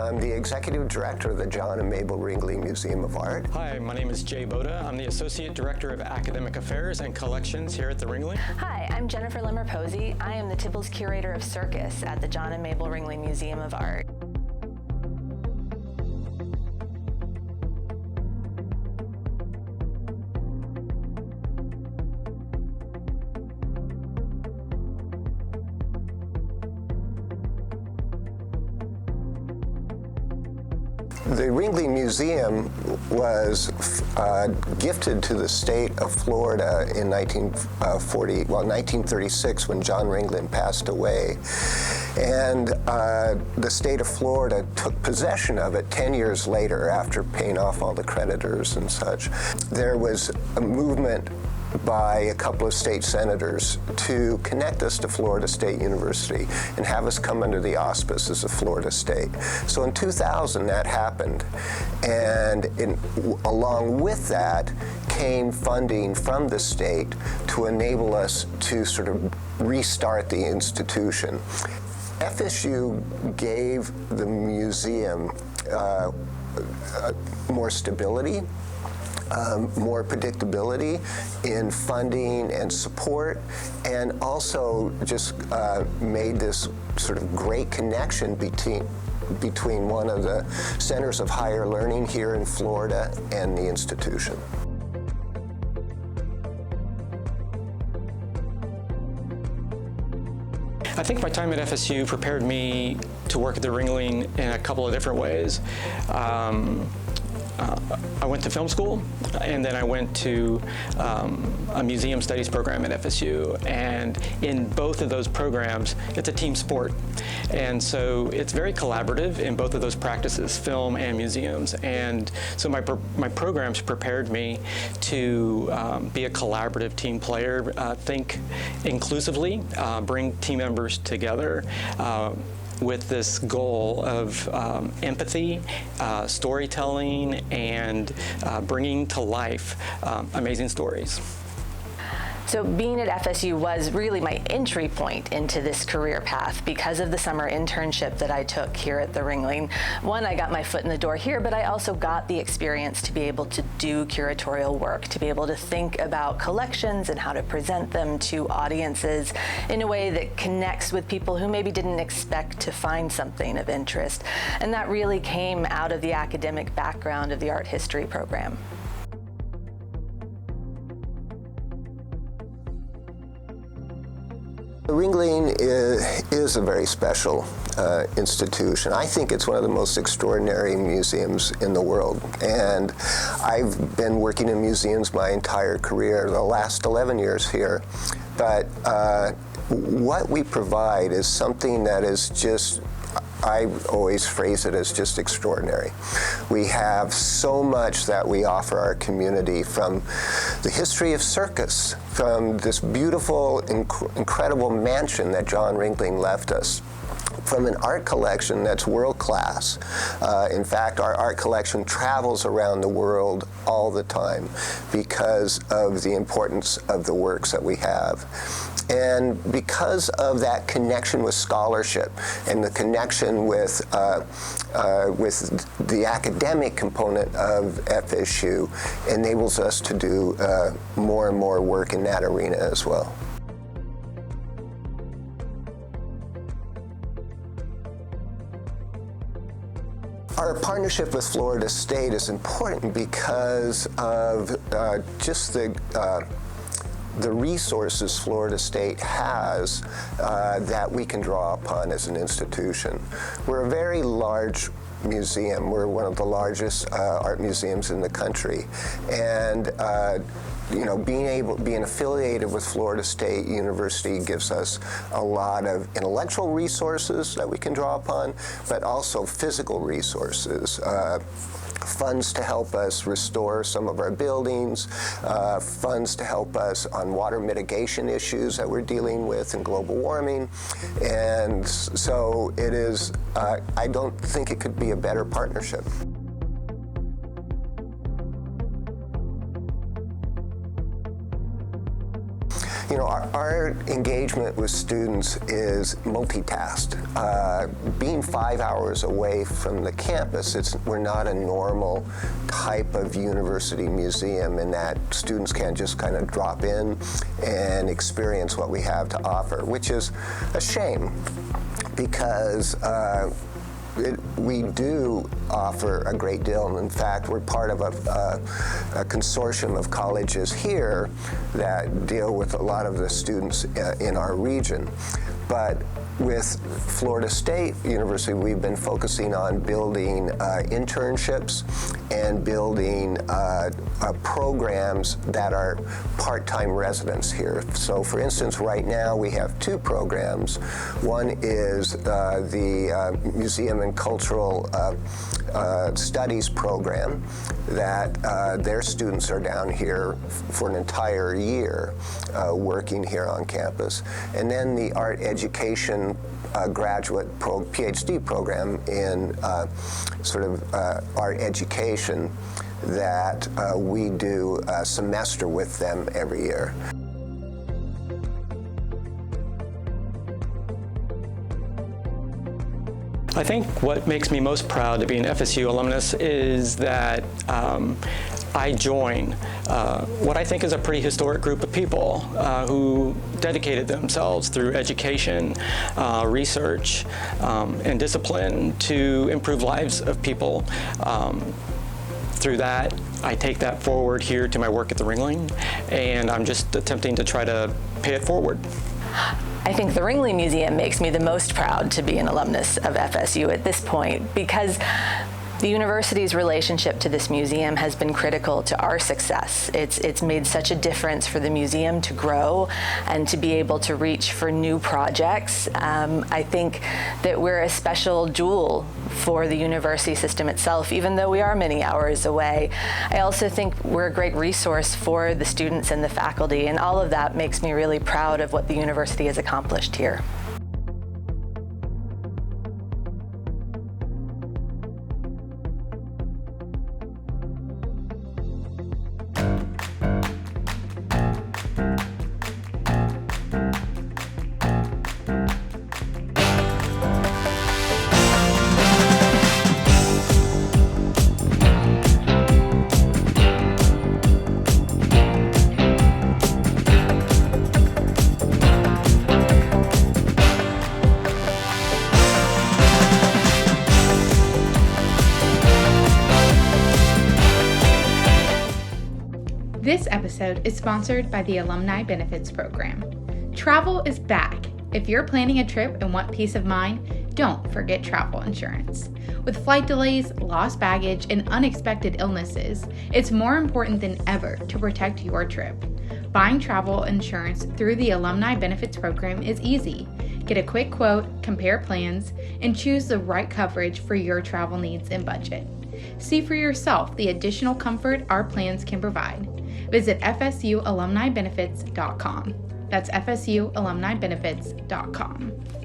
I'm the Executive Director of the John and Mable Ringling Museum of Art. Hi, my name is Jay Boda. I'm the Associate Director of Academic Affairs and Collections here at the Ringling. Hi, I'm Jennifer Limmer-Posey. I am the Tibbles Curator of Circus at the John and Mable Ringling Museum of Art. The Ringling Museum was gifted to the state of Florida in 1936 when John Ringling passed away. And the state of Florida took possession of it 10 years later after paying off all the creditors and such. There was a movement by a couple of state senators to connect us to Florida State University and have us come under the auspices of Florida State. So in 2000 that happened, and along with that came funding from the state to enable us to sort of restart the institution. FSU gave the museum more stability, more predictability in funding and support, and also just made this sort of great connection between one of the centers of higher learning here in Florida and the institution. I think my time at FSU prepared me to work at the Ringling in a couple of different ways. I went to film school, and then I went to a museum studies program at FSU, and in both of those programs, it's a team sport. And so it's very collaborative in both of those practices, film and museums. And so my programs prepared me to be a collaborative team player, think inclusively, bring team members together, with this goal of empathy, storytelling, and bringing to life amazing stories. So being at FSU was really my entry point into this career path because of the summer internship that I took here at the Ringling. One, I got my foot in the door here, but I also got the experience to be able to do curatorial work, to be able to think about collections and how to present them to audiences in a way that connects with people who maybe didn't expect to find something of interest. And that really came out of the academic background of the art history program. The Ringling is a very special institution. I think it's one of the most extraordinary museums in the world. And I've been working in museums my entire career, the last 11 years here. But what we provide is something that is just, I always phrase it as just extraordinary. We have so much that we offer our community, from the history of circus, from this beautiful, incredible mansion that John Ringling left us, from an art collection that's world-class. In fact, our art collection travels around the world all the time because of the importance of the works that we have. And because of that connection with scholarship and the connection with the academic component of FSU, enables us to do more and more work in that arena as well. Our partnership with Florida State is important because of just the resources Florida State has that we can draw upon as an institution. We're a very large museum. We're one of the largest art museums in the country, and being affiliated with Florida State University gives us a lot of intellectual resources that we can draw upon, but also physical resources. Funds to help us restore some of our buildings, funds to help us on water mitigation issues that we're dealing with and global warming. And so it is, I don't think it could be a better partnership. Our engagement with students is multitasked. Being 5 hours away from the campus, we're not a normal type of university museum in that students can't just kind of drop in and experience what we have to offer, which is a shame because we do offer a great deal, and in fact, we're part of a consortium of colleges here that deal with a lot of the students in our region. But with Florida State University, we've been focusing on building internships and building programs that are part-time residents here. So for instance, right now we have two programs. One is the Museum and Cultural Studies program that their students are down here for an entire year working here on campus. And then the Art Education graduate PhD program in art education that we do a semester with them every year. I think what makes me most proud to be an FSU alumnus is that I join what I think is a pretty historic group of people who dedicated themselves through education, research, and discipline to improve lives of people. Through that, I take that forward here to my work at the Ringling, and I'm just attempting to try to pay it forward. I think the Ringling Museum makes me the most proud to be an alumnus of FSU at this point because the university's relationship to this museum has been critical to our success. It's made such a difference for the museum to grow and to be able to reach for new projects. I think that we're a special jewel for the university system itself, even though we are many hours away. I also think we're a great resource for the students and the faculty, and all of that makes me really proud of what the university has accomplished here. This episode is sponsored by the Alumni Benefits Program. Travel is back. If you're planning a trip and want peace of mind, don't forget travel insurance. With flight delays, lost baggage, and unexpected illnesses, it's more important than ever to protect your trip. Buying travel insurance through the Alumni Benefits Program is easy. Get a quick quote, compare plans, and choose the right coverage for your travel needs and budget. See for yourself the additional comfort our plans can provide. Visit fsualumnibenefits.com. That's fsualumnibenefits.com.